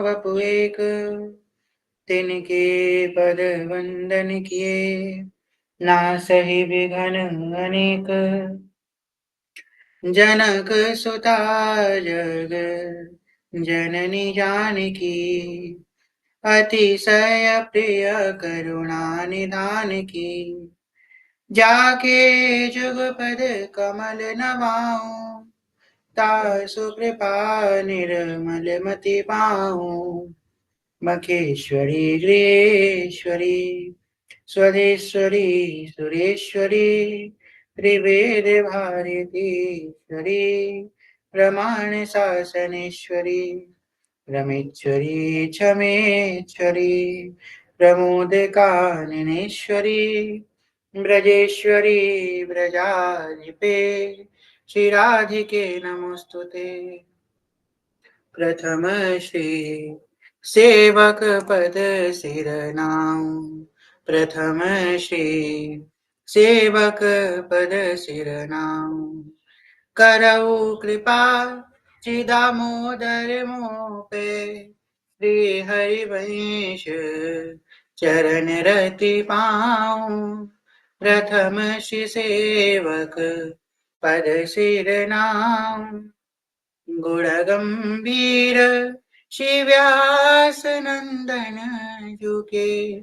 वपु एक, तिनके पद वंदन किए, नासहि विघन अनेक। जनक सुता जग जननी जानकी, अतिशय प्रिय करुणा निधान की। जाके जुगपद कमल नवाऊं, तासु कृपा निर्मल मति पाऊं। मखेश्वरी गृहेश्वरी, स्वधेश्वरी सुरेश्वरी, त्रिवेद भारतीश्वरी, प्रमाण शासनेश्वरी, रमेश्वरी क्षमेश्वरी, प्रमोद काननेश्वरी, ब्रजेश्वरी ब्रजाधिपे, श्री राधिके नमोस्तुते। प्रथम श्री सेवक पद सिरनाऊं, प्रथम श्री सेवक पद सिरनाऊं। करऊ कृपा चिदामोदर मोह पे, श्री हरिवंश चरण रति पाऊं। प्रथम श्री सेवक पद सिरनाऊं। गुण गंभीर श्री व्यास नंदन जुके,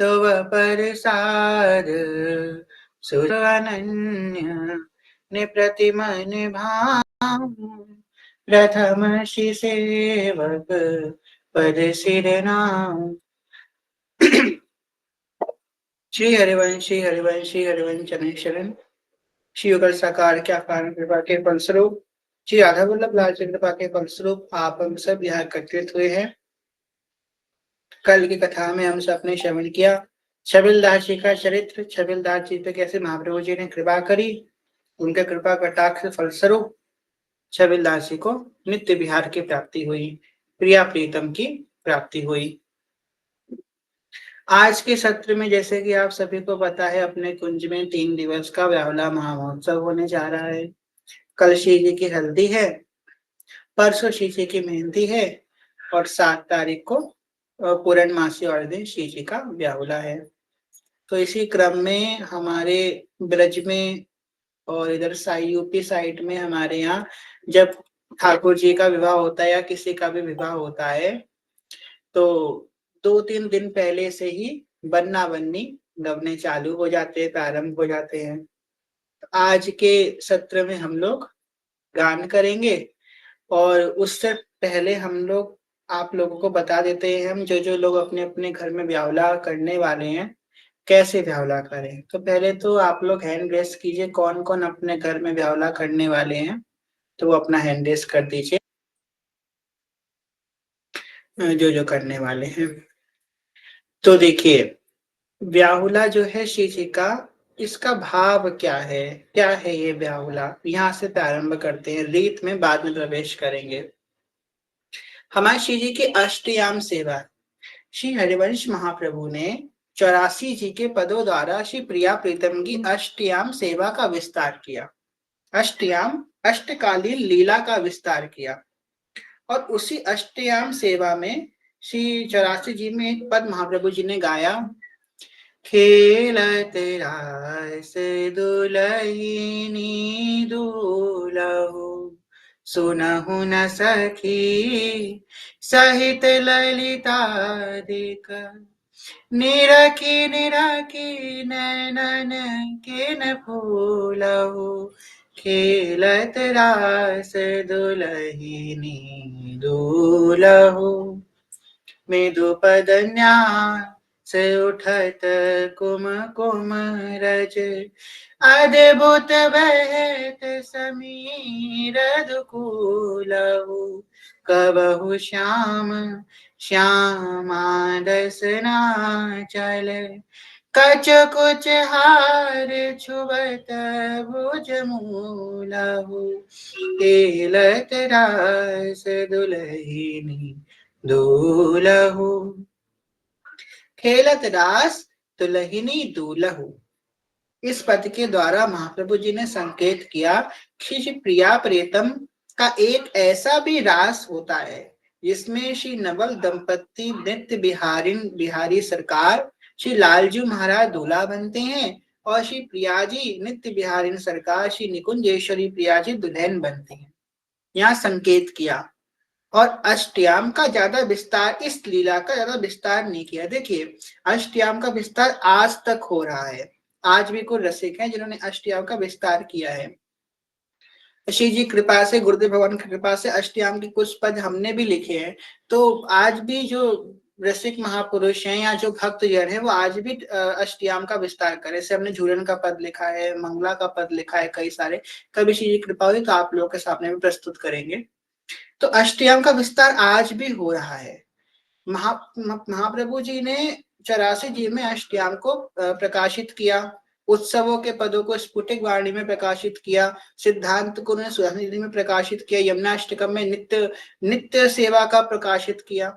तव प्रसाद सुर अनन्य ने प्रतिमन भाऊं। प्रथम श्री सेवक पद सिरनाऊं। श्री हरिवंश श्री हरिवंश श्री हरिवंश शरण, श्री युगल साकार के आकार कृपा के फलस्वरूप, श्री राधा वल्लभ लाल की कृपा के फलस्वरूप आप हम सब यहाँ एकत्रित हुए हैं। कल की कथा में हम सब ने श्रवण किया छबिलदास जी का चरित्र, छबिलदास जी पे कैसे महाप्रभु जी ने कृपा करी, उनके कृपा कटाक्ष फलस्वरूप छबिलदास जी को नित्य विहार की प्राप्ति हुई, प्रिया प्रीतम की प्राप्ति हुई। आज के सत्र में जैसे कि आप सभी को पता है, अपने कुंज में 3 दिवस का व्याहुला महामहोत्सव होने जा रहा है। कल श्री जी की हल्दी है, परसों श्री जी की मेहंदी है और 7 तारीख को पूर्णमासी वाले दिन श्री जी का व्याहुला है। तो इसी क्रम में हमारे ब्रज में और इधर यूपी साइड में हमारे यहाँ जब ठाकुर जी का विवाह होता है या किसी का भी विवाह होता है, तो 2-3 दिन पहले से ही बन्ना बन्नी गवने चालू हो जाते हैं, प्रारंभ हो जाते हैं। आज के सत्र में हम लोग गान करेंगे और उससे पहले हम लोग आप लोगों को बता देते हैं, हम जो लोग अपने अपने घर में व्याहुला करने वाले हैं कैसे व्याहुला करें। तो पहले तो आप लोग हैंड रेस कीजिए, कौन कौन अपने घर में व्याहुला करने वाले हैं, तो वो अपना हैंड रेस कर दीजिए जो करने वाले हैं। तो देखिए, व्याहुला जो है श्री जी का, इसका भाव क्या है ये व्याहुला, यहाँ से प्रारंभ करते हैं, रीत में बाद में प्रवेश करेंगे। हमारे श्री जी की अष्टयाम सेवा, श्री हरिवंश महाप्रभु ने 84 जी के पदों द्वारा श्री प्रिया प्रीतम की अष्टयाम सेवा का विस्तार किया, अष्टयाम अष्टकालीन लीला का विस्तार किया। और उसी अष्टयाम सेवा में श्री 84 जी में एक पद महाप्रभु जी ने गाया, खेलत रास दुलहिनी दूलहु, सुनहु न सखी सहित ललितादिक, निरखी निरखी नैनन किन फूलहु, खेलत रास दुलहिनी दूलहु। मृदुपद न्यास उठत कुम कुम रज, अद्भुत बहत समीर दुकूलहु, कबहु श्याम श्यामादसना चल, कच कुच हार छुबत भुज मूलहु, खेलत रास दुलहिनी दूलहु। खेलत रास दुलहिनी दूलहु, इस पद के द्वारा महाप्रभु जी ने संकेत किया कि प्रिया प्रीतम का एक ऐसा भी रास होता है जिसमें श्री नवल दंपति नित्य बिहारी सरकार श्री लालजू महाराज दूल्हा बनते हैं और श्री प्रियाजी नित्य बिहारी सरकार श्री निकुंजेश्वरी प्रियाजी दुल्हन बनती हैं। यहाँ संकेत किया और अष्टयाम का ज्यादा विस्तार, इस लीला का ज्यादा विस्तार नहीं किया। देखिए अष्टयाम का विस्तार आज तक हो रहा है, आज भी कोई रसिक हैं जिन्होंने अष्टयाम का विस्तार किया है। श्री जी कृपा से, गुरुदेव भगवान की कृपा से अष्टयाम के कुछ पद हमने भी लिखे हैं। तो आज भी जो रसिक महापुरुष हैं या जो भक्त जन है वो आज भी अष्टयाम का विस्तार करें। जैसे हमने झूलन का पद लिखा है, मंगला का पद लिखा है, कई सारे। कभी श्री जी कृपा हुई तो आप लोगों के सामने भी प्रस्तुत करेंगे। तो अष्टयाम का विस्तार आज भी हो रहा है। महाप्रभु जी ने 84 जी में अष्टयाम को प्रकाशित किया, उत्सवों के पदों को स्फुटिक वाणी में प्रकाशित किया, सिद्धांत को उन्होंने सुधानिधि में प्रकाशित किया, यमुनाष्टकम में नित्य नित्य सेवा का प्रकाशित किया,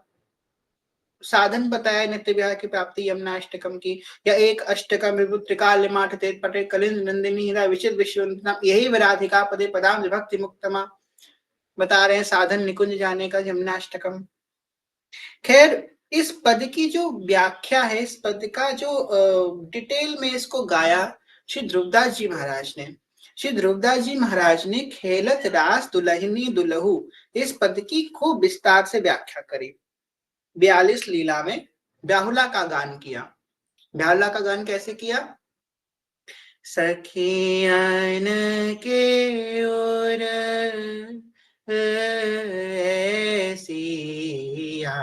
साधन बताया नित्य विहार की प्राप्ति यमुनाष्टकम की, या एक अष्टकम त्रिकाल माठ तेज पटे कलिंद नंदिनी हीरा विचित विश्ववंदना, यही विराधिका पदे पदाम विभक्ति मुक्तमा बता रहे हैं साधन निकुंज जाने का यमुनाष्टकम। खैर इस पद की जो व्याख्या है, इस पद का जो डिटेल में इसको गाया श्री ध्रुवदास जी महाराज ने। श्री ध्रुवदास जी महाराज ने खेलत रास दुलहिनी दुलहु इस पद की खूब विस्तार से व्याख्या करी। 42 लीला में ब्याहुला का गान किया। ब्याहुला का गान कैसे किया? सखियन के ओर ऐसिया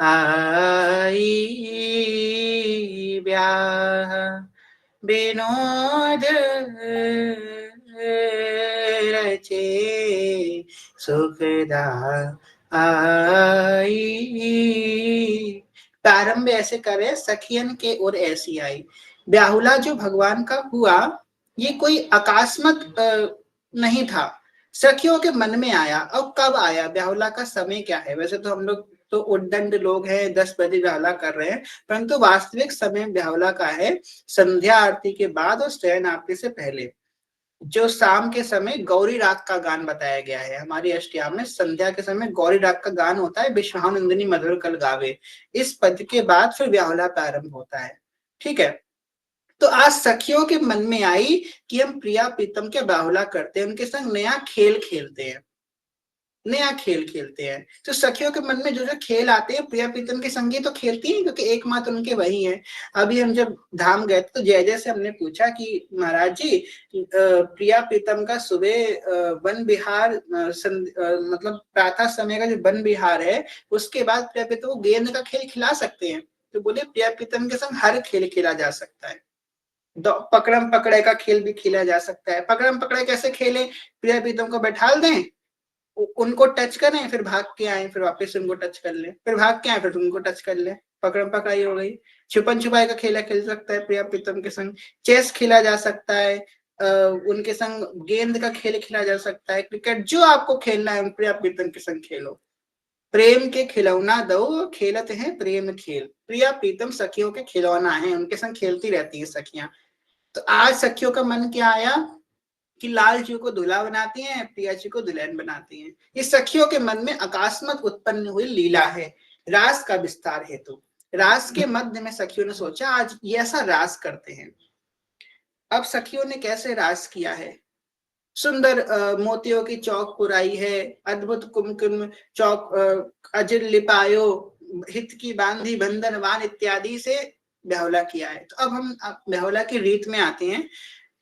आई ब्याह विनोद रचे सुखदा आई। प्रारंभ ऐसे करे, सखियन के ओर ऐसी आई। ब्याहुला जो भगवान का हुआ ये कोई अकस्मात नहीं था, सखियों के मन में आया। अब कब आया, ब्याहुला का समय क्या है? वैसे तो हम लोग तो उद्दंड लोग हैं, 10 बजे ब्याहुला कर रहे हैं, परंतु वास्तविक समय ब्याहुला का है संध्या आरती के बाद और शयन आरती से पहले। जो शाम के समय गौरी राग का गान बताया गया है हमारी अष्टयाम में, संध्या के समय गौरी राग का गान होता है, विश्वानंदिनी मधुर कल गावे, इस पद के बाद फिर ब्याहुला प्रारंभ होता है। ठीक है, तो आज सखियों के मन में आई कि हम प्रिया प्रीतम के ब्याहुला करते हैं, उनके संग नया खेल खेलते हैं, नया खेल खेलते हैं। तो सखियों के मन में जो जो खेल आते हैं, प्रिया प्रीतम के संगी तो खेलती हैं, क्योंकि एकमात्र उनके वही हैं। अभी हम जब धाम गए तो जय जय से हमने पूछा कि महाराज जी प्रिया प्रीतम का सुबह वन विहार मतलब प्रातः समय का जो वन विहार है, उसके बाद प्रिया प्रीतम को गेंद का खेल खिला सकते हैं? तो बोले प्रिया प्रीतम के संग हर खेल खेला जा सकता है। पकड़म पकड़े का खेल भी खेला जा सकता है। पकड़म पकड़े कैसे खेले? प्रिया प्रीतम को बैठाल दें, उनको टच करें, फिर भाग के आए, फिर वापस उनको टच कर ले, फिर भाग के आए, फिर उनको टच कर ले, पकड़म पकड़ाई हो गई। छुपन छुपाई का खेला खेल सकता है प्रिया प्रीतम के संग, चेस खेला जा सकता है, उनके संग गेंद का खेल खेला जा सकता है, क्रिकेट, जो आपको खेलना है प्रिया प्रीतम के संग खेलो। प्रेम के खिलौना दो खेलत है प्रेम खेल, प्रिया प्रीतम सखियों के खिलौना है, उनके संग खेलती रहती है सखियां। तो आज सखियों का मन क्या आया कि लाल जी को दूल्हा बनाती हैं, प्रिया जी को दुल्हन बनाती हैं। ये सखियों के मन में अकस्मात उत्पन्न हुई लीला है, रास का विस्तार हेतु। रास के मध्य में सखियों ने सोचा आज ये ऐसा रास करते हैं। अब सखियों ने कैसे रास किया है? सुंदर मोतियों की चौक पुराई है, अद्भुत कुमकुम चौक अजिर लिपायो, हित की बांधी बंधनवान इत्यादि से ब्याहुला किया है। तो अब हम ब्याहुला की रीत में आते हैं।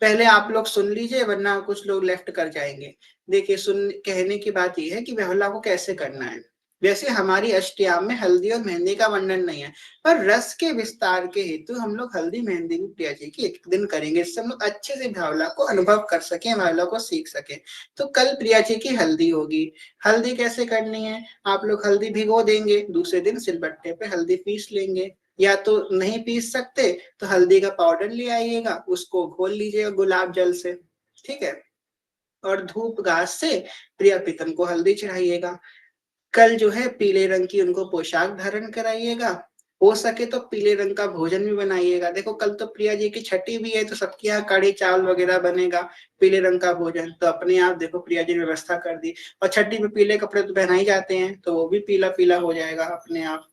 पहले आप लोग सुन लीजिए, वरना कुछ लोग लेफ्ट कर जाएंगे। देखिए, सुन कहने की बात यह है कि ब्याहुला को कैसे करना है। वैसे हमारी अष्टयाम में हल्दी और मेहंदी का वर्णन नहीं है, पर रस के विस्तार के हेतु हम लोग हल्दी मेहंदी की प्रिया जी की एक दिन करेंगे, इससे हम लोग अच्छे से ब्याहुला को अनुभव कर सके, ब्याहुला को सीख सके। तो कल प्रिया जी की हल्दी होगी। हल्दी कैसे करनी है? आप लोग हल्दी भिगो देंगे, दूसरे दिन सिलबट्टे पे हल्दी पीस लेंगे, या तो नहीं पीस सकते तो हल्दी का पाउडर ले आइएगा, उसको घोल लीजिएगा गुलाब जल से, ठीक है, और धूप घास से प्रिया प्रीतम को हल्दी चढ़ाइएगा। कल जो है पीले रंग की उनको पोशाक धारण कराइएगा, हो सके तो पीले रंग का भोजन भी बनाइएगा। देखो कल तो प्रिया जी की छठी भी है, तो सबके यहाँ कड़ी चावल वगैरह बनेगा, पीले रंग का भोजन। तो अपने आप देखो प्रिया जी ने व्यवस्था कर दी, और छठी में पीले कपड़े तो पहना ही जाते हैं, तो वो भी पीला पीला हो जाएगा अपने आप।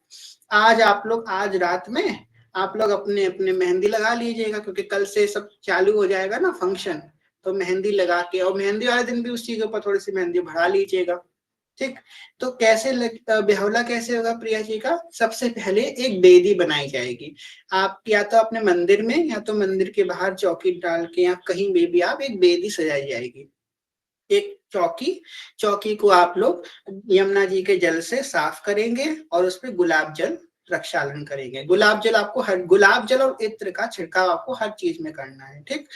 आज आप लोग, आज रात में आप लोग अपने अपने मेहंदी लगा लीजिएगा, क्योंकि कल से सब चालू हो जाएगा ना फंक्शन। तो मेहंदी लगा के, और मेहंदी वाले दिन भी उसी के ऊपर थोड़ी सी मेहंदी बढ़ा लीजिएगा। ठीक। तो कैसे ब्याहुला कैसे होगा प्रिया जी का? सबसे पहले एक बेदी बनाई जाएगी। आप या तो अपने मंदिर में, या तो मंदिर के बाहर चौकी डाल के, या कहीं भी आप एक बेदी सजाई जाएगी, एक चौकी। चौकी को आप लोग यमुना जी के जल से साफ करेंगे, और उस पर गुलाब जल प्रक्षालन करेंगे। गुलाब जल आपको हर, गुलाब जल और इत्र का छिड़काव आपको हर चीज में करना है। ठीक।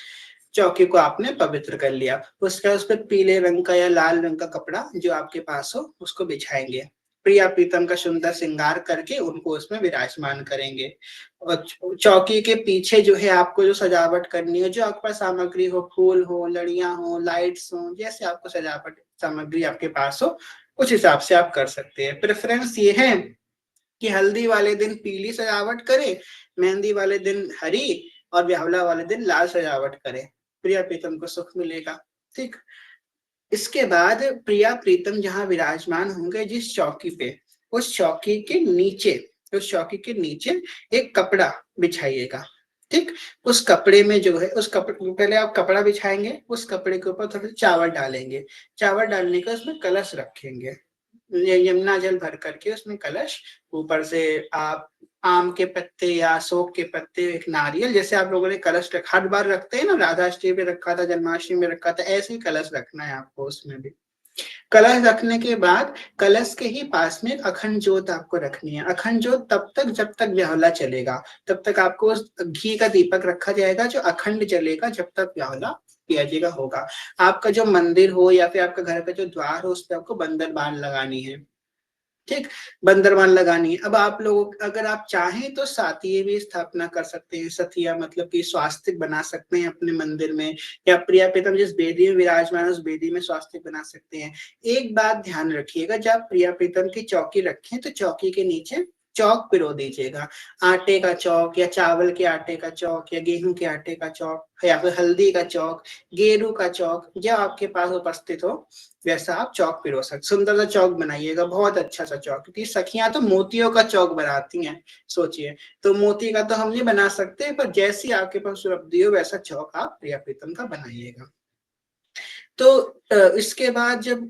चौकी को आपने पवित्र कर लिया, उसका उस पर पीले रंग का या लाल रंग का कपड़ा जो आपके पास हो उसको बिछाएंगे। प्रिया प्रीतम का सुंदर श्रृंगार करके उनको उसमें विराजमान करेंगे। और चौकी के पीछे जो है आपको जो सजावट करनी है, जो आपके पास सामग्री हो, फूल हो, लड़ियां हो, लाइट्स हो, जैसे आपको सजावट सामग्री आपके पास हो उस हिसाब से आप कर सकते हैं। प्रेफरेंस ये है कि हल्दी वाले दिन पीली सजावट करें, मेहंदी वाले दिन हरी, और ब्यावला वाले दिन लाल सजावट करें। प्रिया प्रीतम को सुख मिलेगा। ठीक। इसके बाद प्रिया प्रीतम जहां विराजमान होंगे जिस चौकी पे, उस चौकी के नीचे, उस चौकी के नीचे एक कपड़ा बिछाइएगा। ठीक। उस कपड़े में जो है, उस कपड़े पहले आप कपड़ा बिछाएंगे, उस कपड़े के ऊपर थोड़े चावल डालेंगे। चावल डालने का उसमें कलश रखेंगे, यमुना जल भर करके उसमें कलश। ऊपर से आप आम के पत्ते या अशोक के पत्ते, एक नारियल, जैसे आप लोगों ने कलश हर बार रखते हैं ना, राधाष्टमी में रखा था, जन्माष्टमी में रखा था, ऐसे ही कलश रखना है आपको उसमें भी। कलश रखने के बाद कलश के ही पास में अखंड ज्योत आपको रखनी है। अखंड ज्योत तब तक जब तक ब्याहुला चलेगा, तब तक आपको घी का दीपक रखा जाएगा जो अखंड जलेगा जब तक ब्याहुला पिया जी का होगा। आपका जो मंदिर हो या फिर आपका घर का जो द्वार हो, उस पर आपको बंधन बाण लगानी है। ठीक। बंदरवान लगानी है। अब आप लोग अगर आप चाहें तो सातिये भी स्थापना कर सकते हैं, सतिया मतलब कि स्वास्तिक बना सकते हैं अपने मंदिर में, या प्रिया प्रीतम जिस बेदी में विराजमान है उस बेदी में स्वास्तिक बना सकते हैं। एक बात ध्यान रखिएगा, जब प्रिया प्रीतम की चौकी रखें तो चौकी के नीचे चौक पिरो दीजिएगा। आटे का चौक, या चावल के आटे का चौक, या गेहूं के आटे का चौक, या फिर हल्दी का चौक, गेरू का चौक, जो आपके पास उपस्थित हो वैसा आप चौक पिरो सकते। सुंदर सा चौक बनाइएगा, बहुत अच्छा सा चौक, क्योंकि सखियां तो मोतियों का चौक बनाती हैं। सोचिए, तो मोती का तो हम नहीं बना सकते, पर जैसी आपके पास उपलब्धि हो वैसा चौक आप प्रिया प्रीतम का बनाइएगा। तो इसके बाद जब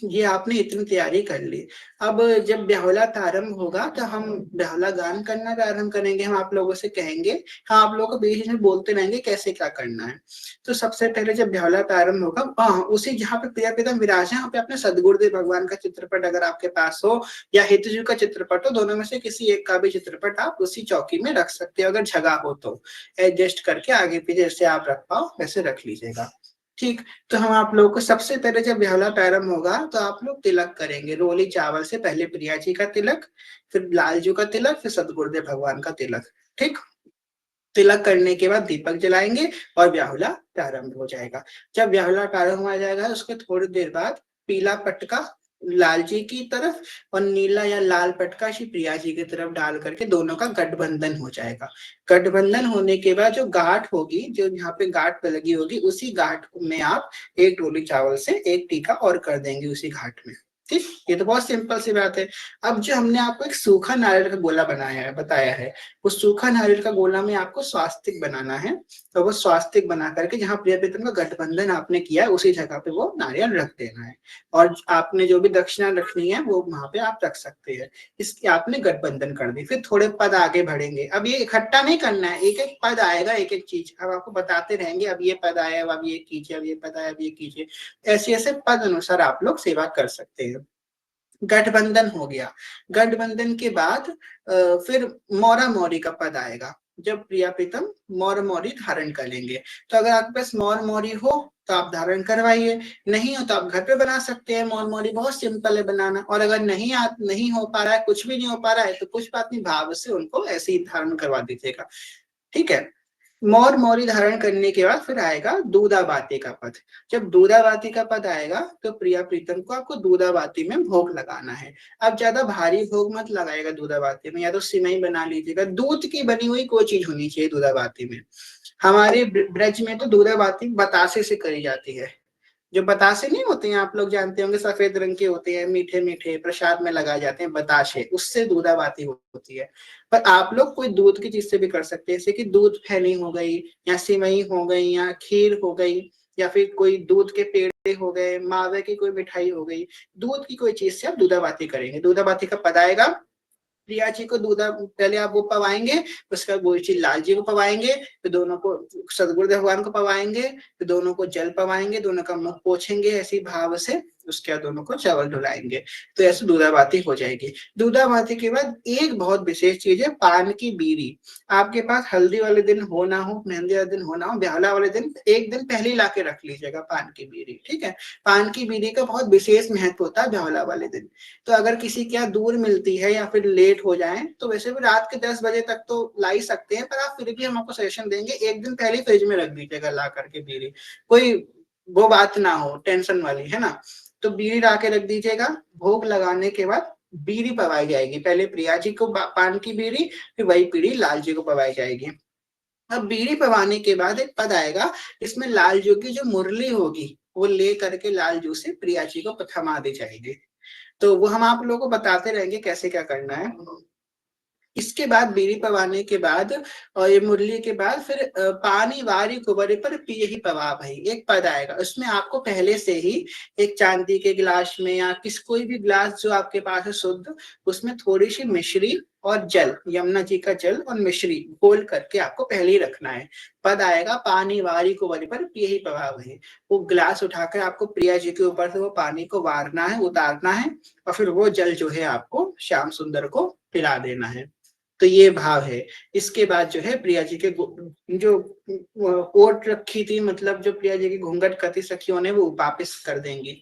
ये आपने इतनी तैयारी कर ली, अब जब ब्याहुला प्रारंभ होगा तो हम ब्याहुला गान करना प्रारंभ करेंगे। हम आप लोगों से कहेंगे, हाँ आप लोगों को बीच में बोलते रहेंगे कैसे क्या करना है। तो सबसे पहले जब ब्याहुला प्रारंभ होगा, हाँ उसी जहाँ पे प्रिया प्रीतम विराज है, वहाँ पे अपने सदगुरुदेव भगवान का चित्रपट अगर आपके पास हो, या हितजू का चित्रपट हो, दोनों में से किसी एक का भी चित्रपट आप उसी चौकी में रख सकते हो। अगर जगह हो तो एडजस्ट करके आगे पीछे जैसे आप रख पाओ वैसे रख लीजिएगा। ठीक। तो हम आप लोगों को सबसे पहले जब ब्याहुला प्रारंभ होगा तो आप लोग तिलक करेंगे रोली चावल से। पहले प्रिया जी का तिलक, फिर लालजू का तिलक, फिर सदगुरुदेव भगवान का तिलक। ठीक। तिलक करने के बाद दीपक जलाएंगे और ब्याहुला प्रारंभ हो जाएगा। जब ब्याहुला प्रारंभ हो जाएगा उसके थोड़ी देर बाद पीला पटका लाल जी की तरफ और नीला या लाल पटका श्री प्रिया जी की तरफ डाल करके दोनों का गठबंधन हो जाएगा। गठबंधन होने के बाद जो गांठ होगी, जो यहाँ पे गांठ पे लगी होगी, उसी गांठ में आप एक डोली चावल से एक टीका और कर देंगे उसी घाट में। ठीक। ये तो बहुत सिंपल सी बात है। अब जो हमने आपको एक सूखा नारियल का गोला बनाया है, बताया है, उस सूखा नारियल का गोला में आपको स्वास्तिक बनाना है। तो वो स्वास्तिक बना करके जहाँ प्रिय प्रीतम का गठबंधन आपने किया है उसी जगह पे वो नारियल रख देना है। और आपने जो भी दक्षिणा रखनी है वो वहां पे आप रख सकते हैं। इसकी आपने गठबंधन कर दी। फिर थोड़े पद आगे बढ़ेंगे। अब ये इकट्ठा नहीं करना है, एक एक पद आएगा, एक एक चीज अब आपको बताते रहेंगे, अब ये पद आया, अब ये कीजिए, अब ये पद आया, अब ये कीजिए। ऐसे ऐसे पद अनुसार आप लोग सेवा कर सकते हैं। गठबंधन हो गया। गठबंधन के बाद फिर मौरा मौरी का पद आएगा, जब प्रिया प्रीतम मौर मौरी धारण कर लेंगे। तो अगर आपके पास मौर मौरी हो तो आप धारण करवाइए, नहीं हो तो आप घर पे बना सकते हैं। मौर मौरी बहुत सिंपल है बनाना। और अगर नहीं हो पा रहा है, कुछ भी नहीं हो पा रहा है, तो कुछ बात नहीं, भाव से उनको ऐसे ही धारण करवा दीजिएगा। ठीक है। मोर मोरी धारण करने के बाद फिर आएगा दूधाबाती का पद। जब दूधाबाती का पद आएगा तो प्रिया प्रीतम को आपको दूधाबाती में भोग लगाना है। अब ज्यादा भारी भोग मत लगाएगा दूधाबाती में, या तो सिवई बना लीजिएगा, दूध की बनी हुई कोई चीज होनी चाहिए दूधाबाती में। हमारे ब्रज में तो दूधाबाती बतासे से करी जाती है। जो बतासे नहीं होते हैं, आप लोग जानते होंगे, सफेद रंग के होते हैं, मीठे मीठे, प्रसाद में लगाए जाते हैं बताशे, उससे दूधाबाती होती है। पर आप लोग कोई दूध की चीज से भी कर सकते हैं, जैसे कि दूध फैनी हो गई, या सिवई हो गई, या खीर हो गई, या फिर कोई दूध के पेड़े हो गए, मावे की कोई मिठाई हो गई। दूध की कोई चीज से आप दूधाबाती करेंगे। दूधाबाती का पद आएगा, प्रिया जी को दूधा पहले आप वो पवाएंगे, उसके बाद गोविंद लाल जी को पवाएंगे, फिर दोनों को सदगुरुदेव भगवान को पवाएंगे, फिर दोनों को जल पवाएंगे, दोनों का मुख पोछेंगे ऐसी भाव से, उसके बाद दोनों को चावल धुलाएंगे। तो ऐसे दूधाबाती हो जाएगी। दूधाबाती के बाद एक बहुत विशेष चीज है, पान की बीड़ी। आपके पास हल्दी वाले दिन हो ना हो, मेहंदी वाले दिन हो ना हो, ब्याहला वाले दिन एक दिन पहले ही ला के रख लीजिएगा पान की बीड़ी, ठीक है। पान की बीड़ी का बहुत विशेष महत्व होता है ब्याहला वाले दिन। तो अगर किसी के यहाँ दूर मिलती है या फिर लेट हो जाए, तो वैसे भी रात के 10 बजे तक तो ला ही सकते हैं, पर आप फिर भी हम आपको सजेशन देंगे एक दिन पहले फ्रिज में रख दीजिएगा ला करके बीड़ी। कोई वो बात ना हो टेंशन वाली, है ना। तो बीड़ी ला के रख दीजिएगा। भोग लगाने के बाद बीड़ी पवाई जाएगी, पहले प्रिया जी को पान की बीड़ी, फिर वही बीड़ी लाल जी को पवाई जाएगी। अब बीड़ी पवाने के बाद एक पद आएगा, इसमें लाल जू की जो मुरली होगी वो ले करके लाल जू से प्रिया जी को थमा दी जाएगी। तो वो हम आप लोगों को बताते रहेंगे कैसे क्या करना है। इसके बाद बीड़ी पवाने के बाद और ये मुरली के बाद फिर पानी वारी कुंवरी पर पिए ही पवा भाई, एक पद आएगा। उसमें आपको पहले से ही एक चांदी के गिलास में या किस कोई भी गिलास जो आपके पास है शुद्ध, उसमें थोड़ी सी मिश्री और जल, यमुना जी का जल और मिश्री घोल करके आपको पहले ही रखना है। पद आएगा, पानी वारी कुंवरी पर पिए ही पवा भाई। वो गिलास उठाकर आपको प्रिया जी के ऊपर से वो पानी को वारना है, उतारना है, और फिर वो जल जो है आपको श्याम सुंदर को पिला देना है। तो ये भाव है। इसके बाद जो है प्रिया जी के जो कोट रखी थी, मतलब जो प्रिया जी की घूंघट कति सखियों ने वो वापिस कर देंगी।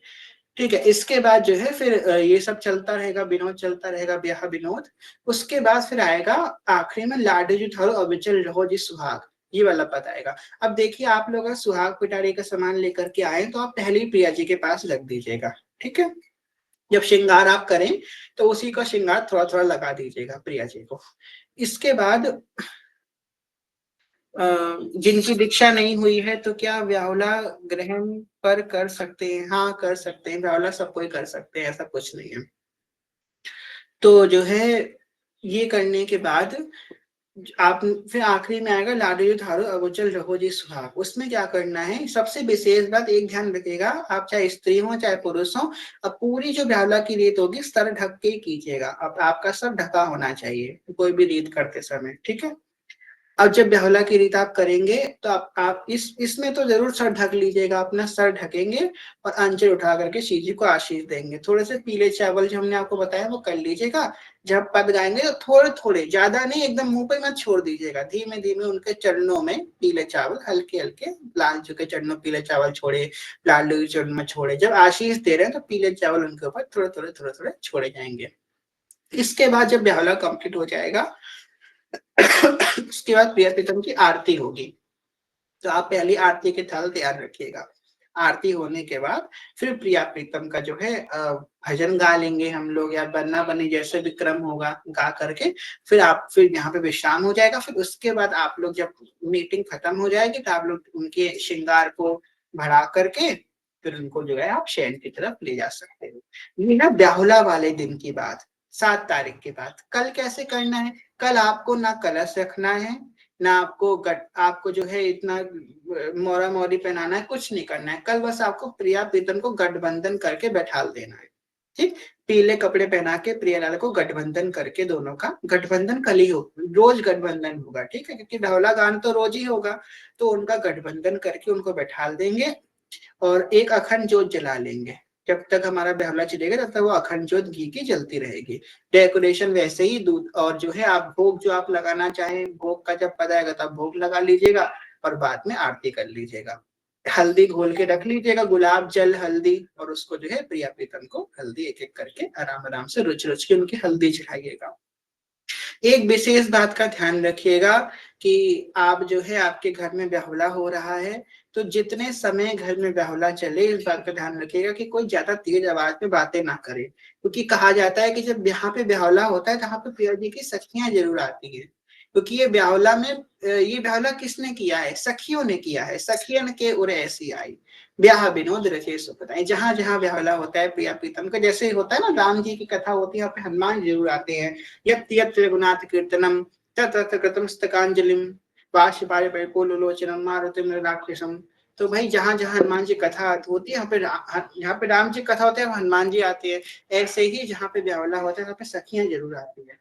ठीक है। इसके बाद जो है फिर ये सब चलता रहेगा, विनोद चलता रहेगा, ब्याह विनोद। उसके बाद फिर आएगा आखिरी में, लाडो जी थारो अविचल रहो जी सुहाग, ये वाला पद आएगा। अब देखिए, आप लोग अगर सुहाग पिटारी का सामान लेकर के आए तो आप पहले ही प्रिया जी के पास रख दीजिएगा, ठीक है। जब श्रृंगार आप करें तो उसी का श्रृंगार थोड़ा थोड़ा लगा दीजिएगा प्रिया जी को। इसके बाद जिनकी दीक्षा नहीं हुई है तो क्या व्याहुला ग्रहण पर कर सकते हैं? हाँ, कर सकते हैं, व्याहुला सब कोई कर सकते हैं, ऐसा कुछ नहीं है। तो जो है ये करने के बाद आप फिर आखिरी में आएगा, लाडो जी थारो अगोचर रहो जी सुहाग। उसमें क्या करना है, सबसे विशेष बात एक ध्यान रखिएगा, आप चाहे स्त्री हो चाहे पुरुष हो, अब पूरी जो ब्यावला की रीत होगी सर ढक के ही कीजिएगा। अब आपका सर ढका होना चाहिए कोई भी रीत करते समय, ठीक है। अब जब ब्याहुला की रीत आप करेंगे तो आप इसमें तो जरूर सर ढक लीजिएगा, अपना सर ढकेंगे और अंजलि उठा करके शिव जी को आशीष देंगे। थोड़े से पीले चावल जो हमने आपको बताया वो कर लीजिएगा। जब पद गाएंगे तो थोड़े थोड़े, ज्यादा नहीं, एकदम मुंह पे मत छोड़ दीजिएगा, धीमे धीमे उनके चरणों में पीले चावल हल्के हल्के, लाल जी के चरणों पीले चावल छोड़े, लाल जी के चरणों में छोड़े। जब आशीष दे रहे हैं तो पीले चावल उनके ऊपर थोड़े थोड़े थोड़े थोड़े छोड़े जाएंगे। इसके बाद जब ब्याहुला कंप्लीट हो जाएगा उसके बाद प्रिया प्रीतम की आरती होगी। तो आप पहली आरती के थाल तैयार रखिएगा। आरती होने के बाद फिर प्रिया प्रीतम का जो है भजन गा लेंगे हम लोग, या बन्ना बनी जैसे भी क्रम होगा गा करके फिर आप फिर यहाँ पे विश्राम हो जाएगा। फिर उसके बाद आप लोग जब मीटिंग खत्म हो जाएगी तो आप लोग उनके श्रृंगार को बढ़ा करके फिर उनको जो है आप शयन की तरफ ले जा सकते हो। ये ना ब्याहुला वाले दिन की बात, 7 तारीख की बात। कल कैसे करना है, कल आपको ना कलश रखना है, ना आपको जो है इतना मोरा मोरी पहनाना है, कुछ नहीं करना है। कल बस आपको प्रिया प्रीतम को गठबंधन करके बैठा देना है, ठीक। पीले कपड़े पहना के प्रिया लाल को गठबंधन करके, दोनों का गठबंधन कल ही हो, रोज गठबंधन होगा, ठीक है, क्योंकि ढोला गान तो रोज ही होगा। तो उनका गठबंधन करके उनको बैठा देंगे और एक अखंड जोत जला लेंगे। जब तक हमारा ब्यावला चलेगा तब तक वो अखंड जोत घी की जलती रहेगी। डेकोरेशन वैसे ही, दूध और जो है आप भोग जो आप लगाना चाहें, भोग का जब पता आएगा तब भोग लगा लीजिएगा और बाद में आरती कर लीजिएगा। हल्दी घोल के रख लीजिएगा, गुलाब जल हल्दी, और उसको जो है प्रिया प्रीतम को हल्दी एक एक करके आराम आराम से रुच रुच के उनकी हल्दी चढ़ाइएगा। एक विशेष बात का ध्यान रखिएगा कि आप जो है आपके घर में बेहुला हो रहा है, तो जितने समय घर में बेहुला चले इस बात का ध्यान रखिएगा कि कोई ज्यादा तेज आवाज में बातें ना करे, क्योंकि कहा जाता है कि जब यहाँ पे बेहुला होता है तो यहाँ पे पिया जी की सखियां जरूर आती है, क्योंकि ये बेहुला किसने किया है, सखियों ने किया है, सखियन के उरे ऐसी आई, ब्याह विनोद रचे सुख बताए। जहां जहां बेहुला होता है प्रिया प्रीतम का, जैसे होता है ना राम जी की कथा होती है, यहाँ पे हनुमान जरूर आते हैं, यत् यत् रघुनाथ कीर्तनम तत् तत् कृतम स्तकांजलिम वाश पारे परिपूर्णलोचनम मारुतिम राक्षसम। तो भाई जहां जहां हनुमान जी कथा होती है, यहाँ पे राम जी कथा होते हैं, हनुमान जी आते हैं। ऐसे ही जहाँ पे ब्यावला होता है वहाँ पे सखियां जरूर आती है।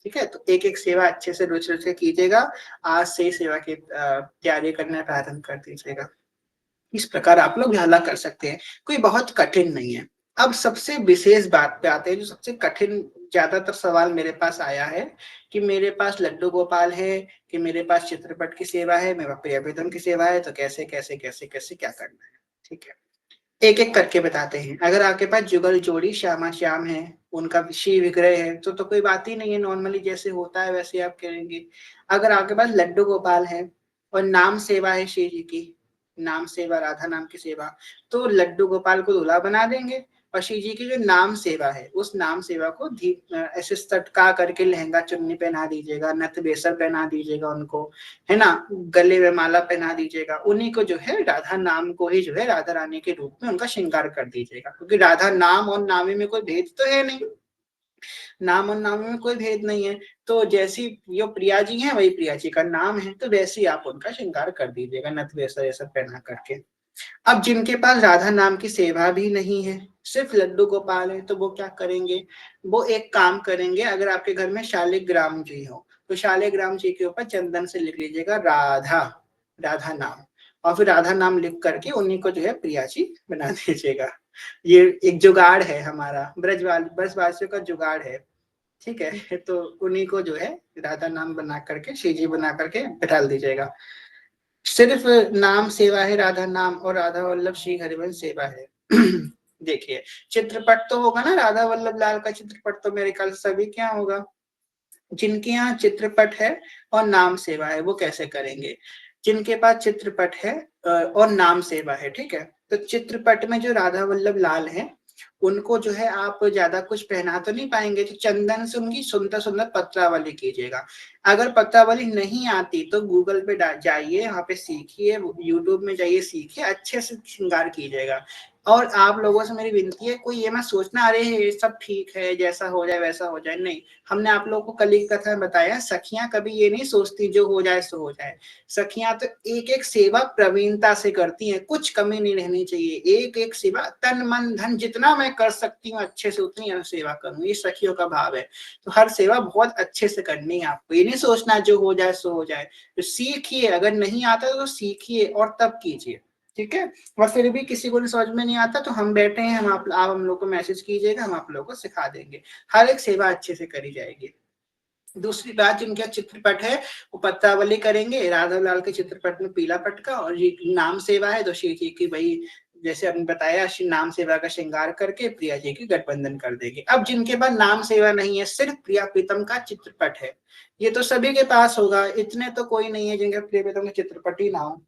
ठीक है, तो एक एक सेवा अच्छे से रुचि रुचि कीजिएगा। आज से ही सेवा की तैयारी करना प्रारंभ कर दीजिएगा। इस प्रकार आप लोग हला कर सकते हैं, कोई बहुत कठिन नहीं है। अब सबसे विशेष बात पे आते हैं, जो सबसे कठिन ज्यादातर सवाल मेरे पास आया है कि मेरे पास लड्डू गोपाल है, कि मेरे पास चित्रपट की सेवा है, मेरे पास प्रियव्रतम की सेवा है, तो कैसे कैसे कैसे कैसे क्या करना है। ठीक है, एक एक करके बताते हैं। अगर आपके पास जुगल जोड़ी श्यामा श्याम है, उनका श्री विग्रह है, तो कोई बात ही नहीं है, नॉर्मली जैसे होता है वैसे आप करेंगे। अगर आपके पास लड्डू गोपाल है और नाम सेवा है श्री जी की, नाम सेवा राधा नाम की सेवा, तो लड्डू गोपाल को दूल्हा बना देंगे, और श्री जी की जो नाम सेवा है उस नाम सेवा को ऐसे सटका करके लहंगा चुन्नी पहना दीजिएगा, नथ बेसर पहना दीजिएगा उनको, है ना, गले में माला पहना दीजिएगा। उन्हीं को जो है राधा नाम को ही जो है राधा रानी के रूप में उनका श्रृंगार कर दीजिएगा, क्योंकि राधा नाम और नामी में कोई भेद तो है नहीं, नाम और नामी में कोई भेद नहीं है। तो जैसी जो प्रिया जी है वही प्रिया जी का नाम है, तो वैसे ही आप उनका श्रृंगार कर दीजिएगा नथ बेसर ये सब पहना करके। अब जिनके पास राधा नाम की सेवा भी नहीं है, सिर्फ लड्डू गोपाल है, तो वो क्या करेंगे, वो एक काम करेंगे। अगर आपके घर में शालिग्राम जी हो तो शालिग्राम जी के ऊपर चंदन से लिख लीजिएगा राधा, राधा नाम, और फिर राधा नाम लिख करके उन्हीं को जो है प्रिया जी बना दीजिएगा। ये एक जुगाड़ है हमारा, ब्रजवासियों का जुगाड़ है। ठीक है, तो उन्हीं को जो है राधा नाम बना करके श्री जी बना करके बैठा दीजिएगा। सिर्फ नाम सेवा है, राधा नाम और राधा वल्लभ श्री हरिवंश सेवा है। देखिए, चित्रपट तो होगा ना राधा वल्लभ लाल का, चित्रपट तो मेरे ख्याल सभी के यहाँ होगा। जिनके यहाँ चित्रपट है और नाम सेवा है वो कैसे करेंगे, जिनके पास चित्रपट है और नाम सेवा है, ठीक है, तो चित्रपट में जो राधा वल्लभ लाल है उनको जो है आप ज्यादा कुछ पहना तो नहीं पाएंगे, तो चंदन से उनकी सुंदर सुंदर पत्रावली कीजिएगा। अगर पत्रावली नहीं आती तो गूगल पे जाइए, वहाँ पे सीखिए, यूट्यूब में जाइए सीखिए, अच्छे से श्रृंगार कीजिएगा। और आप लोगों से मेरी विनती है, कोई ये मत सोचना अरे ये सब ठीक है जैसा हो जाए वैसा हो जाए, नहीं। हमने आप लोगों को कल की कथा में बताया, सखियां कभी ये नहीं सोचती जो हो जाए सो हो जाए। सखियां तो एक एक सेवा प्रवीणता से करती हैं, कुछ कमी नहीं रहनी चाहिए, एक एक सेवा तन मन धन जितना मैं कर सकती हूँ अच्छे से उतनी सेवा करूँ, ये सखियों का भाव है। तो हर सेवा बहुत अच्छे से करनी है आपको, ये नहीं सोचना जो हो जाए सो हो जाए। तो सीखिए, अगर नहीं आता तो सीखिए और तब कीजिए। ठीक है, और फिर भी किसी को समझ में नहीं आता तो हम बैठे हैं, आप हम लोग को मैसेज कीजिएगा, हम आप लोगों को सिखा देंगे, हर एक सेवा अच्छे से करी जाएगी। दूसरी बात, जिनका चित्रपट है वो पत्रावली करेंगे, राधा लाल के चित्रपट में पीला पटका, और ये नाम सेवा है तो श्री जी की भाई जैसे आपने बताया श्री नाम सेवा का श्रृंगार करके प्रिया जी की गठबंधन कर देंगे। अब जिनके पास नाम सेवा नहीं है, सिर्फ प्रिया प्रीतम का चित्रपट है, ये तो सभी के पास होगा, इतने तो कोई नहीं है जिनके प्रिया प्रीतम का चित्रपट ही ना हो,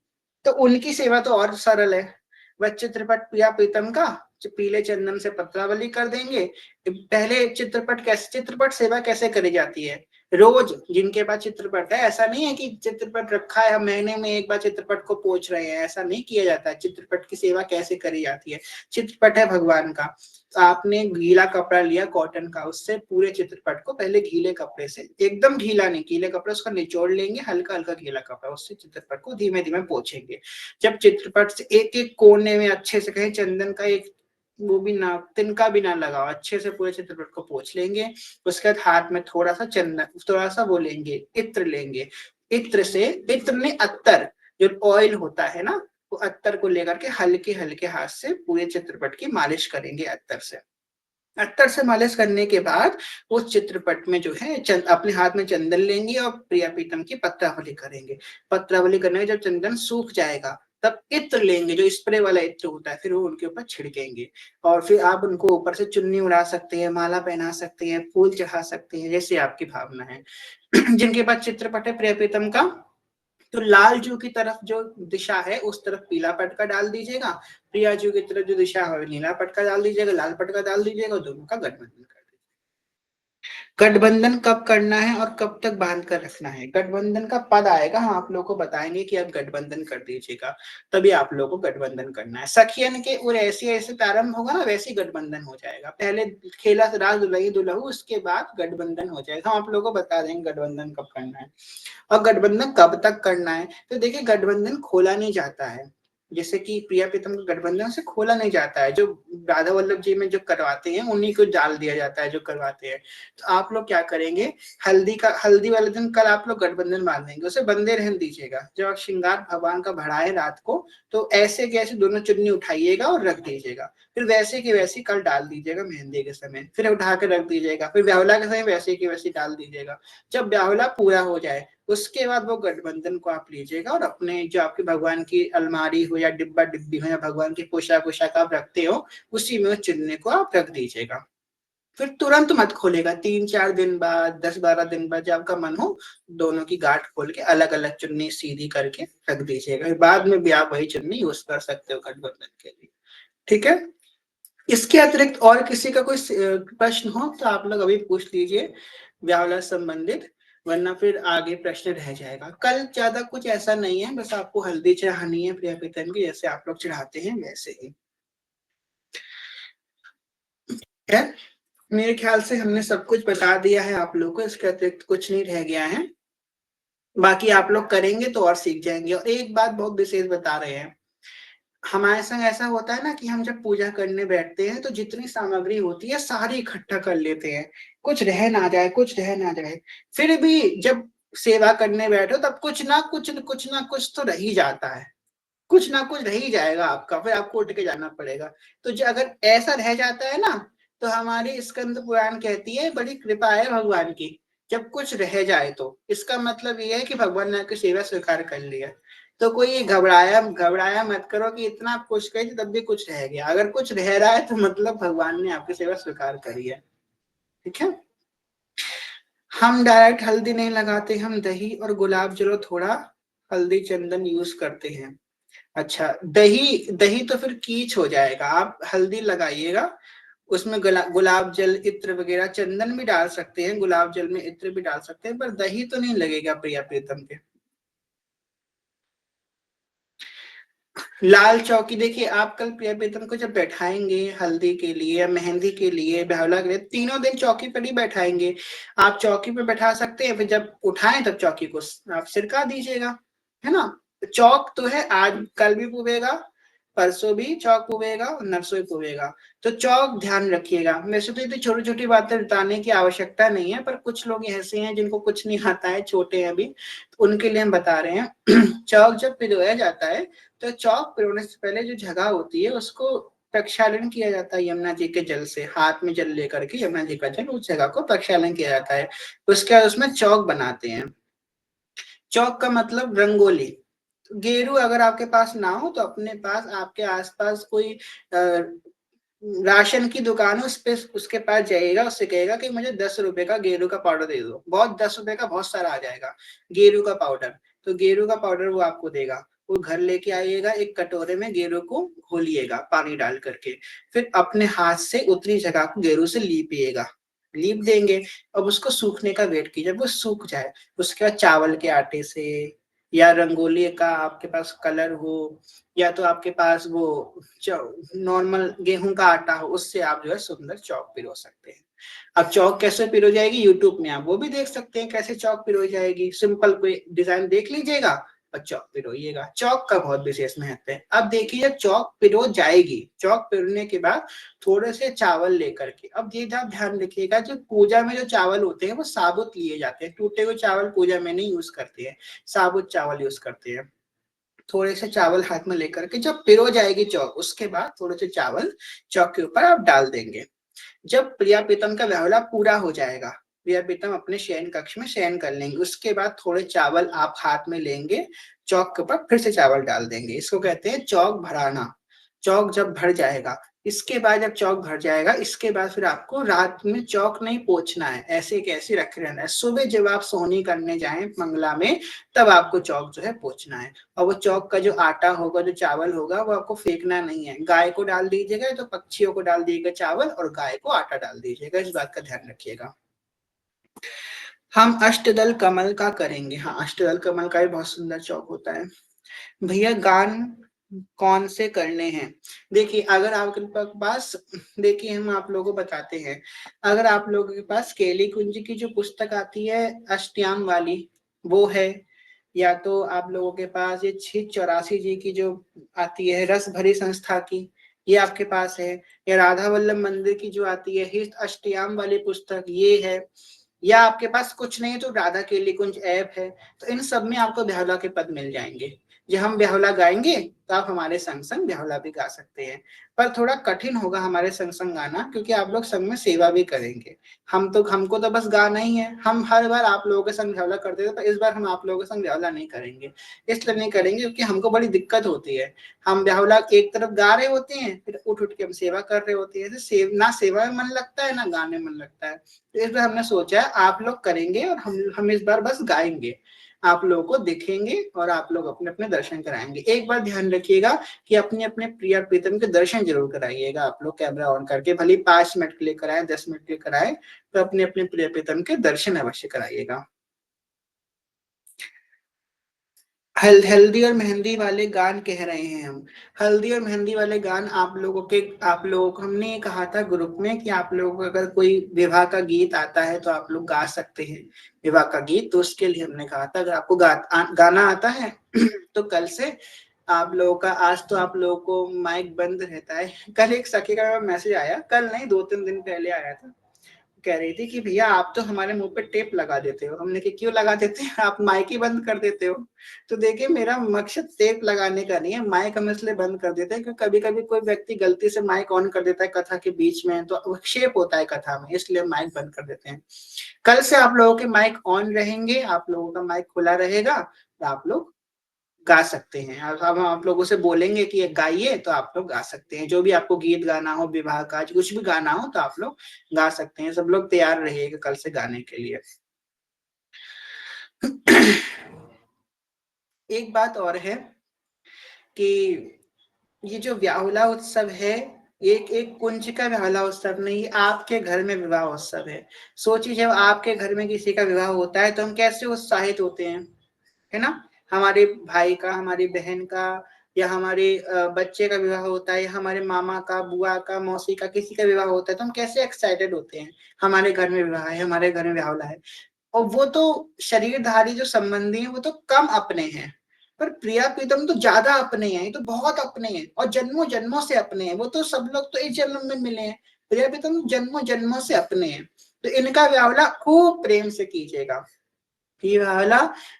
तो उनकी सेवा तो और सरल है। वह चित्रपट प्रिया प्रीतम का पीले चंदन से पत्रावली कर देंगे। पहले चित्रपट सेवा कैसे करी जाती है, रोज जिनके पास चित्रपट है, ऐसा नहीं है कि चित्रपट रखा है हम महीने में एक बार चित्रपट को पोंछ रहे हैं, ऐसा नहीं किया जाता है। चित्रपट की सेवा कैसे करी जाती है, चित्रपट है भगवान का, तो आपने गीला कपड़ा लिया कॉटन का, उससे पूरे चित्रपट को पहले गीले कपड़े से, एकदम ढीला नहीं, गीले कपड़े उसका निचोड़ लेंगे, हल्का हल्का गीला कपड़ा, उससे चित्रपट को धीमे धीमे पोंछेंगे। जब चित्रपट से एक एक कोने में अच्छे से कहीं चंदन का एक वो भी ना, तिनका भी ना लगाओ, अच्छे से पूरे चित्रपट को पोंछ लेंगे। उसके बाद हाथ में थोड़ा सा चंदन, थोड़ा सा वो लेंगे, इत्र लेंगे, इत्र से, इत्र ने अत्तर, जो ऑयल होता है ना, वो अत्तर को लेकर के हल्के हल्के हाथ से पूरे चित्रपट की मालिश करेंगे अत्तर से। अत्तर से मालिश करने के बाद उस चित्रपट में जो है अपने हाथ में चंदन लेंगे और प्रिया प्रीतम की पत्रावली करेंगे। पत्रावली करने के जब चंदन सूख जाएगा तब इत्र लेंगे, जो स्प्रे वाला इत्र होता है, फिर वो उनके ऊपर छिड़केंगे। और फिर आप उनको ऊपर से चुन्नी उड़ा सकते हैं, माला पहना सकते हैं, फूल चढ़ा सकते हैं, जैसे आपकी भावना है। जिनके पास चित्रपट है प्रिय प्रीतम का, तो लाल जू की तरफ जो दिशा है उस तरफ पीला पटका डाल दीजिएगा, प्रिया जू की तरफ जो दिशा है नीला पटका डाल दीजिएगा, लाल पटका डाल दीजिएगा, दोनों का गठबंधन कर दीजिएगा। गठबंधन कब करना है और कब तक बांध कर रखना है, गठबंधन का पद आएगा, हम आप लोगों को बताएंगे कि अब गठबंधन कर दीजिएगा, तभी आप लोगों को गठबंधन करना है। सखियन के और ऐसे ऐसे प्रारंभ होगा ना, वैसे गठबंधन हो जाएगा। पहले खेला राज दुलही दुलहू, उसके बाद गठबंधन हो जाएगा। हम आप लोगों को बता देंगे गठबंधन कब करना है और गठबंधन कब तक करना है। तो देखिए, गठबंधन खोला नहीं जाता है, जैसे कि प्रिया प्रीतम का गठबंधन से खोला नहीं जाता है, जो राधा वल्लभ जी में जो करवाते हैं उन्हीं को डाल दिया जाता है जो करवाते हैं। तो आप लोग क्या करेंगे, हल्दी वाले दिन कल आप लोग गठबंधन बांधेंगे, उसे बंधे रहने दीजिएगा। जब आप श्रृंगार भगवान का बढ़ाए रात को, तो ऐसे के ऐसे दोनों चुन्नी उठाइएगा और रख दीजिएगा, फिर वैसे की वैसी कल डाल दीजिएगा मेहंदी के समय, फिर उठा के रख दीजिएगा, फिर ब्यावला के समय वैसे की वैसी डाल दीजिएगा। जब ब्यावला पूरा हो जाए उसके बाद वो गठबंधन को आप लीजिएगा और अपने जो आपके भगवान की अलमारी हो या डिब्बा डिब्बी हो या भगवान की पोशाक वोशाक आप रखते हो, उसी में उस चुन्नी को आप रख दीजिएगा। फिर तुरंत मत खोलेगा, 3-4 दिन बाद, 10-12 दिन बाद जब आपका मन हो, दोनों की गांठ खोल के अलग अलग चुन्नी सीधी करके रख दीजिएगा। बाद में भी आप वही चुन्नी यूज कर सकते हो गठबंधन के लिए, ठीक है। इसके अतिरिक्त और किसी का कोई प्रश्न हो तो आप लोग अभी पूछ लीजिए ब्यावला संबंधित, वरना फिर आगे प्रश्न रह जाएगा। कल ज्यादा कुछ ऐसा नहीं है, बस आपको हल्दी चढ़ानी है प्रिया प्रीतम की, जैसे आप लोग चढ़ाते हैं वैसे ही है। मेरे ख्याल से हमने सब कुछ बता दिया है आप लोगों को, इसके अतिरिक्त कुछ नहीं रह गया है। बाकी आप लोग करेंगे तो और सीख जाएंगे। और एक बात बहुत विशेष बता रहे हैं, हमारे संग ऐसा होता है ना कि हम जब पूजा करने बैठते हैं तो जितनी सामग्री होती है सारी इकट्ठा कर लेते हैं, कुछ रह ना जाए, कुछ रह ना जाए। फिर भी जब सेवा करने बैठो तब कुछ तो रह ही जाता है, कुछ ना कुछ रह ही जाएगा आपका, फिर आपको उठ के जाना पड़ेगा। तो जो अगर ऐसा रह जाता है ना, तो हमारी स्कंद पुराण कहती है बड़ी कृपा है भगवान की, जब कुछ रह जाए तो इसका मतलब ये है कि भगवान ने आपकी सेवा स्वीकार कर लिया। तो कोई घबराया घबराया मत करो कि इतना कुछ कही तब भी कुछ रह गया, अगर कुछ रह रहा है तो मतलब भगवान ने आपकी सेवा स्वीकार करी है, ठीक है। हम डायरेक्ट हल्दी नहीं लगाते, हम दही और गुलाब जल थोड़ा हल्दी चंदन यूज करते हैं। अच्छा, दही दही तो फिर कीच हो जाएगा, आप हल्दी लगाइएगा, उसमें गुलाब जल इत्र वगैरह चंदन भी डाल सकते हैं, गुलाब जल में इत्र भी डाल सकते हैं, पर दही तो नहीं लगेगा प्रिया प्रीतम के। लाल चौकी देखिए, आप कल प्रिया प्रीतम को जब बैठाएंगे हल्दी के लिए या मेहंदी के लिए ब्यावला के लिए, तीनों दिन चौकी पर ही बैठाएंगे। आप चौकी पे बैठा सकते हैं, फिर जब उठाएं तब चौकी को आप सिरका दीजिएगा, है ना। चौक तो है, आज कल भी पुवेगा, परसों भी चौक पुवेगा और नरसों भी पुवेगा। तो चौक ध्यान रखिएगा। वैसे तो ये छोटी छोटी बातें बताने की आवश्यकता नहीं है, पर कुछ लोग ऐसे हैं जिनको कुछ नहीं आता है, छोटे हैं अभी, तो उनके लिए हम बता रहे हैं। चौक जब पिरोया जाता है तो चौक पिरोने से पहले जो जगह होती है उसको प्रक्षालन किया जाता है यमुना जी के जल से, हाथ में जल लेकर के यमुना जी का जल उस जगह को प्रक्षालन किया जाता है। उसके बाद उसमें चौक बनाते हैं। चौक का मतलब रंगोली। गेरू अगर आपके पास ना हो तो अपने पास आपके आसपास कोई राशन की दुकान है, उस पे उसके पास जाइएगा, उससे कहेगा कि मुझे 10 रुपए का गेरू का पाउडर दे दो, बहुत 10 रुपए का बहुत सारा आ जाएगा गेरू का पाउडर। तो गेरू का पाउडर वो आपको देगा, वो घर लेके आइएगा, एक कटोरे में गेरू को घोलिएगा पानी डाल करके, फिर अपने हाथ से उतनी जगह को गेरू से लीपिएगा, लीप देंगे। अब उसको सूखने का वेट कीजिए, जब वो सूख जाए उसके बाद चावल के आटे से या रंगोली का आपके पास कलर हो, या तो आपके पास वो नॉर्मल गेहूं का आटा हो, उससे आप जो है सुंदर चौक पिरो सकते हैं। अब चौक कैसे पिरो जाएगी, यूट्यूब में आप वो भी देख सकते हैं कैसे चौक पिरो जाएगी, सिंपल कोई डिजाइन देख लीजिएगा और चौक पिरोइएगा। चौक का बहुत विशेष महत्व है। अब देखिए, चौक पिरो जाएगी, चौक पिरोने के बाद थोड़े से चावल लेकर के, अब ये ध्यान रखिएगा, जो पूजा में जो चावल होते हैं वो साबुत लिए जाते हैं, टूटे हुए चावल पूजा में नहीं यूज करते हैं, साबुत चावल यूज करते हैं। थोड़े से चावल हाथ में लेकर के जब पिरो जाएगी चौक, उसके बाद थोड़े से चावल चौक के ऊपर आप डाल देंगे। जब प्रिया प्रीतम का व्यावला पूरा हो जाएगा, प्रिया प्रीतम अपने शयन कक्ष में शयन कर लेंगे। उसके बाद थोड़े चावल आप हाथ में लेंगे, चौक के ऊपर फिर से चावल डाल देंगे। इसको कहते हैं चौक भराना। चौक जब भर जाएगा, इसके बाद जब चौक भर जाएगा, इसके बाद फिर आपको रात में चौक नहीं पोंछना है, ऐसे कैसे रखे रहना है। सुबह जब आप सोनी करने जाएं मंगला में, तब आपको चौक जो है पोंछना है। और वो चौक का जो आटा होगा, जो चावल होगा, वो आपको फेंकना नहीं है। गाय को डाल दीजिएगा, तो पक्षियों को डाल दीजिएगा चावल, और गाय को आटा डाल दीजिएगा। इस बात का ध्यान रखिएगा। हम अष्टदल कमल का करेंगे। हाँ, अष्टदल कमल का भी बहुत सुंदर चौक होता है। भैया गान कौन से करने हैं? देखिए, अगर आपके पास, देखिए हम आप लोगों को बताते हैं, अगर आप लोगों के पास केली कुंज की जो पुस्तक आती है अष्टयाम वाली, वो है, या तो आप लोगों के पास ये 684 जी की जो आती है रस भरी संस्था की, ये आपके पास है, या राधा वल्लभ मंदिर की जो आती है हित अष्टयाम वाली पुस्तक, ये है, या आपके पास कुछ नहीं है तो राधा केली कुंज ऐप है। तो इन सब में आपको ब्याहुला के पद मिल जाएंगे। जब हम ब्याहुला गाएंगे तो आप हमारे संग संग ब्याहुला भी गा सकते हैं। पर थोड़ा कठिन होगा हमारे संग संग गाना, क्योंकि आप लोग संग में सेवा भी करेंगे। हमको तो बस गाना ही है। हम हर बार आप लोगों के संग ब्याहुला करते थे, पर इस बार हम आप लोगों के संग ब्याहुला नहीं करेंगे। इसलिए नहीं करेंगे क्योंकि हमको बड़ी दिक्कत होती है। हम ब्याहुला एक तरफ गा रहे होते हैं, फिर उठ उठ के हम सेवा कर रहे होते हैं। ना सेवा में मन लगता है, ना गाने में मन लगता है। तो इस बार हमने सोचा है आप लोग करेंगे, और हम इस बार बस गाएंगे, आप लोगों को दिखेंगे और आप लोग अपने अपने दर्शन कराएंगे। एक बार ध्यान रखिएगा कि अपने अपने प्रिय प्रीतम के दर्शन जरूर कराइएगा। आप लोग कैमरा ऑन करके, भले 5 मिनट के लिए कराएं, 10 मिनट के लिए कराएं, तो अपने अपने प्रिय प्रीतम के दर्शन अवश्य कराइएगा। हल्दी और मेहंदी वाले गान कह रहे हैं हम। हल्दी और मेहंदी वाले गान आप लोगों को हमने ये कहा था ग्रुप में कि आप लोगों को अगर कोई विवाह का गीत आता है तो आप लोग गा सकते हैं विवाह का गीत। तो उसके लिए हमने कहा था अगर आपको गाना आता है तो कल से आप लोगों का, आज तो आप लोगों को माइक बंद रहता है। कल एक सखी का मैसेज आया, कल नहीं 2-3 दिन पहले आया था, कह रही थी कि भैया आप तो हमारे मुंह पे टेप लगा देते हो। हमने कहा क्यों लगा देते हैं, आप माइक ही बंद कर देते हो। तो देखिए, मेरा मकसद टेप लगाने का नहीं है, माइक हम इसलिए बंद कर देते हैं क्योंकि कभी कभी कोई व्यक्ति गलती से माइक ऑन कर देता है कथा के बीच में, तो विक्षेप होता है कथा में, इसलिए माइक बंद कर देते हैं। कल से आप लोगों के माइक ऑन रहेंगे, आप लोगों का माइक खुला रहेगा, तो आप लोग गा सकते हैं। अब हम आप लोगों से बोलेंगे कि ये गाइए, तो आप लोग गा सकते हैं। जो भी आपको गीत गाना हो, विवाह का कुछ भी गाना हो, तो आप लोग गा सकते हैं। सब लोग तैयार रहिएगा कल से गाने के लिए। एक बात और है कि ये जो व्याहुला उत्सव है, एक एक कुंज का व्याहुला उत्सव नहीं, आपके घर में विवाह उत्सव है। सोचिए, जब आपके घर में किसी का विवाह होता है तो हम कैसे उत्साहित होते हैं, है ना। हमारे भाई का, हमारी बहन का, या हमारे बच्चे का विवाह होता है, या हमारे मामा का, बुआ का, मौसी का, किसी का विवाह होता है, तो हम कैसे एक्साइटेड होते हैं। हमारे घर में विवाह है, हमारे घर में व्याहुला है। और वो तो शरीरधारी जो संबंधी हैं वो तो कम अपने हैं, पर प्रिया प्रीतम तो ज्यादा अपने हैं, ये तो बहुत अपने हैं, और जन्मों जन्मों से अपने हैं। वो तो सब लोग तो इस जन्म में मिले हैं, प्रिया प्रीतम जन्मों जन्मों से अपने हैं। तो इनका व्याहुला खूब प्रेम से कीजिएगा। ये व्याहुला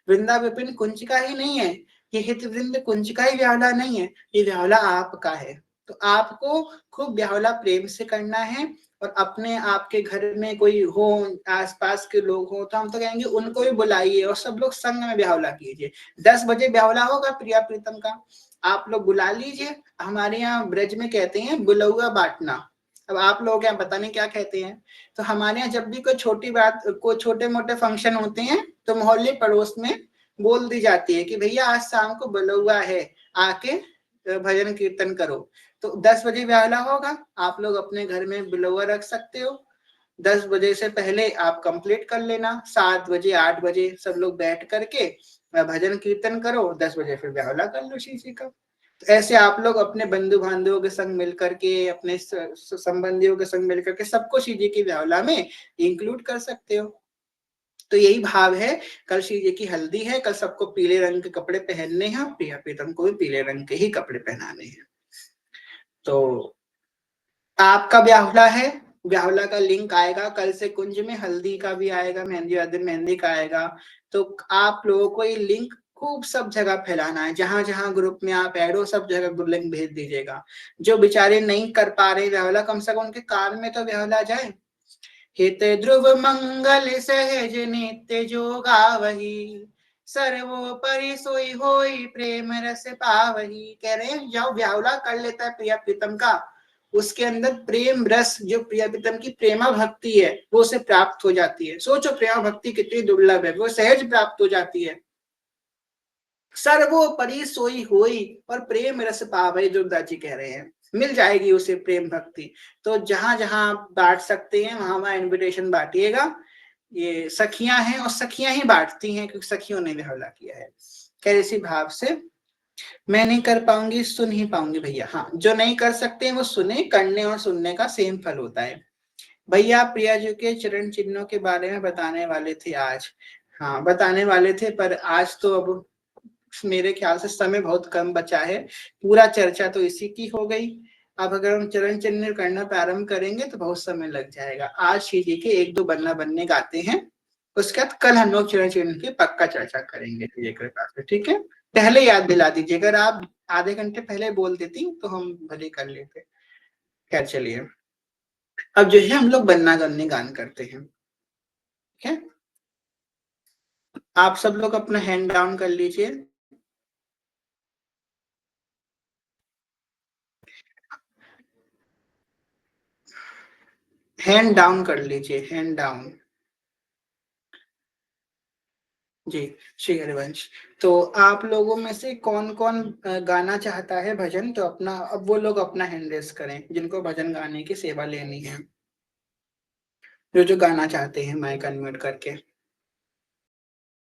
वृंदा विपिन कुंज का ही नहीं है, ये हित वृंद कुंज का ही व्याहुला नहीं है, ये व्याहुला आपका है। तो आपको खूब व्याहुला प्रेम से करना है। और अपने आपके घर में कोई हो, आसपास के लोग हो, तो हम तो कहेंगे उनको भी बुलाइए और सब लोग संग में व्याहुला कीजिए। 10 बजे व्याहुला होगा प्रिया प्रीतम का, आप लोग बुला लीजिए। हमारे यहाँ ब्रज में कहते हैं बुलौआ बांटना, अब आप लोग यहाँ पता नहीं क्या कहते हैं। तो हमारे यहाँ जब भी कोई छोटी बात, कोई छोटे मोटे फंक्शन होते हैं, तो मोहल्ले पड़ोस में बोल दी जाती है कि भैया आज शाम को बुलौआ है, आके भजन कीर्तन करो। तो 10 बजे व्याला होगा, आप लोग अपने घर में बुलौआ रख सकते हो। 10 बजे से पहले आप कंप्लीट कर लेना, 7 बजे 8 बजे सब लोग बैठ करके भजन कीर्तन करो, 10 बजे फिर व्याला कर लो शिव का। तो ऐसे आप लोग अपने बंधु बांधवों के संग मिलकर के, अपने संबंधियों के संग मिलकर के सबको शिव जी की व्यावला में इंक्लूड कर सकते हो। तो यही भाव है। कल शिव जी की हल्दी है, कल सबको पीले रंग के कपड़े पहनने हैं, प्रिया प्रीतम को भी पीले रंग के ही कपड़े पहनाने हैं। तो आपका ब्याहुला है, ब्याहुला का लिंक आएगा कल से, कुंज में हल्दी का भी आएगा, मेहंदी वाले दिन मेहंदी का आएगा। तो आप लोगों को ये लिंक खूब सब जगह फैलाना है, जहां जहां ग्रुप में आप ऐड हो सब जगह लिंक भेज दीजिएगा। जो बेचारे नहीं कर पा रहे ब्याहुला, कम से कम उनके कान में तो ब्याहुला जाए। हित ध्रुव मंगल सहज नित्य जो गावही, सर्वोपरि सोई होई प्रेम रस पावही। कह रहे हैं जब व्याहुला कर लेता है प्रिया प्रीतम का, उसके अंदर प्रेम रस, जो प्रिया प्रीतम की प्रेमा भक्ति है वो उसे प्राप्त हो जाती है। सोचो प्रेमा भक्ति कितनी दुर्लभ है, वो सहज प्राप्त हो जाती है। सर्वोपरि सोई होई और प्रेम रस पावई, दुर्गा जी कह रहे हैं मिल जाएगी उसे प्रेम भक्ति। तो जहां जहां बांट सकते हैं वहां वहां इन्विटेशन बांटिएगा। ये सखियां हैं और सखियां ही बांटती हैं क्योंकि सखियों ने भी हमला किया है। कह इसी भाव से मैं नहीं कर पाऊंगी, सुन ही पाऊंगी भैया। हाँ, जो नहीं कर सकते हैं वो सुने, करने और सुनने का सेम फल होता है। भैया प्रिया जी के चरण चिन्हों के बारे में बताने वाले थे आज। हाँ बताने वाले थे, पर आज तो अब मेरे ख्याल से समय बहुत कम बचा है, पूरा चर्चा तो इसी की हो गई। अब अगर हम चरण चिन्ह करना प्रारंभ करेंगे तो बहुत समय लग जाएगा। आज श्री जी के एक दो बन्ना बनने गाते हैं, उसके बाद कल हम लोग चरण चिन्ह की पक्का चर्चा करेंगे कृपा से, ठीक है। पहले याद दिला दीजिए, अगर आप आधे घंटे पहले बोल देती तो हम भले कर लेते। खैर चलिए, अब जो है हम लोग बन्ना गन्ने गान करते हैं, ठीक है। आप सब लोग अपना हैंड डाउन कर लीजिए। हैंड डाउन कर लीजिए, हैंड डाउन। जी, श्री हरिवंश। तो आप लोगों में से कौन कौन गाना चाहता है भजन, तो अपना अब वो लोग अपना हैंड रेस करें जिनको भजन गाने की सेवा लेनी है, जो जो गाना चाहते हैं माइक अनम्यूट करके।